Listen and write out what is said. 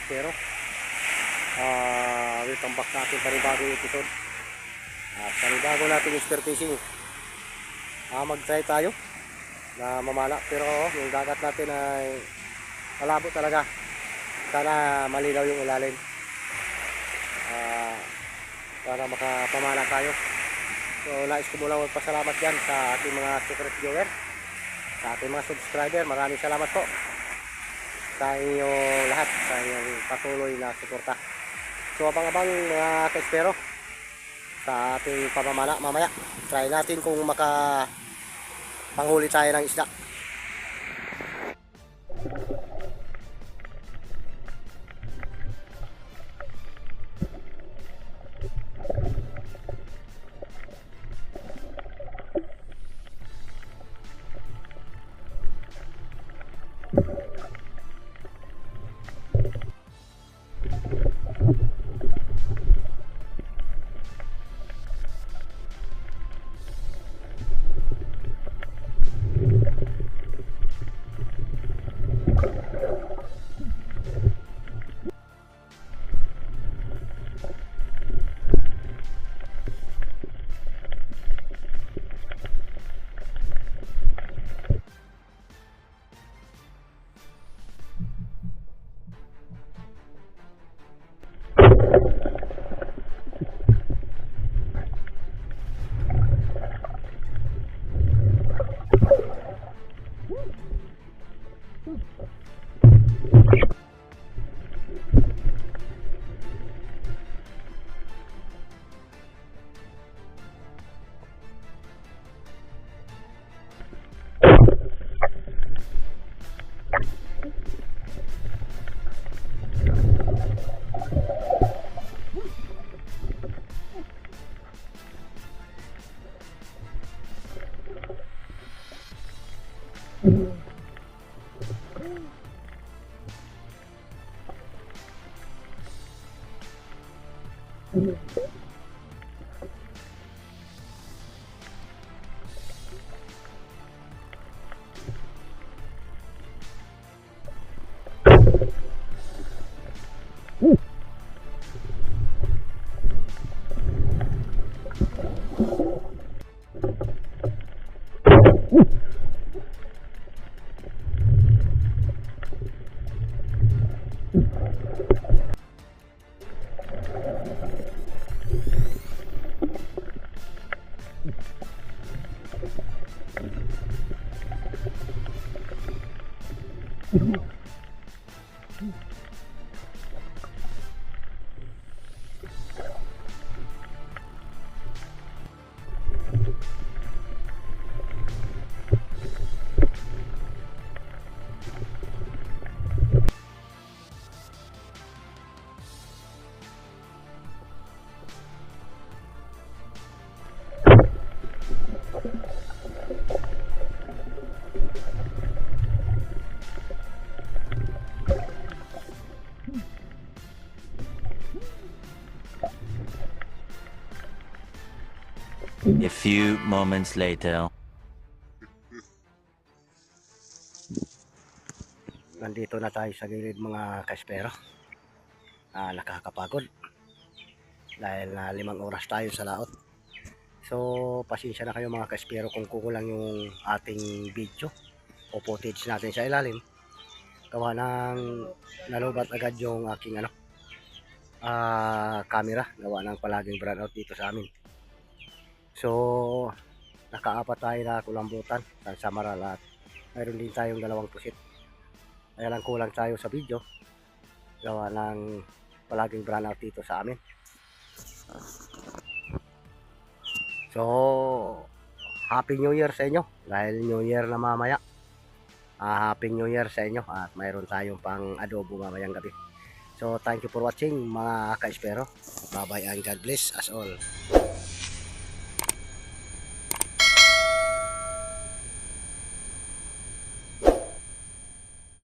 ka-espero. Welcome back natin panibagong episode. At panibago natin spear fishing. Mag-try tayo na mamala, pero yung dagat natin ay malabo talaga. Sana malinaw yung ilalim. Para makapamala tayo. So nais ko muna magpasalamat dyan sa ating mga secret viewer, sa ating mga subscriber. Maraming salamat po sa inyong lahat, sa inyong patuloy na suporta. So abang-abang mga ka-espero sa ating pamamala mamaya. Try natin kung panghuli tayo ng isda. A few moments later. Nandito na tayo sa gilid mga ka-espero. Nakakapagod dahil na 5 oras tayo sa laot. So pasensya na kayo mga ka-espero kung kukulang yung ating video o footage natin sa ilalim. Gawa ng nalubat agad yung aking camera. Gawa ng palaging brownout dito sa amin. So nakaapat tayo na kulambutan sa Samaral at mayroon din tayong 2 pusit. Kaya lang kulang tayo sa video gawa ng palaging brownout dito sa amin. So Happy New Year sa inyo dahil New Year na mamaya. Happy New Year sa inyo at mayroon tayong pang adobo mamayang gabi. So thank you for watching mga ka-espero. Bye bye and God bless us all.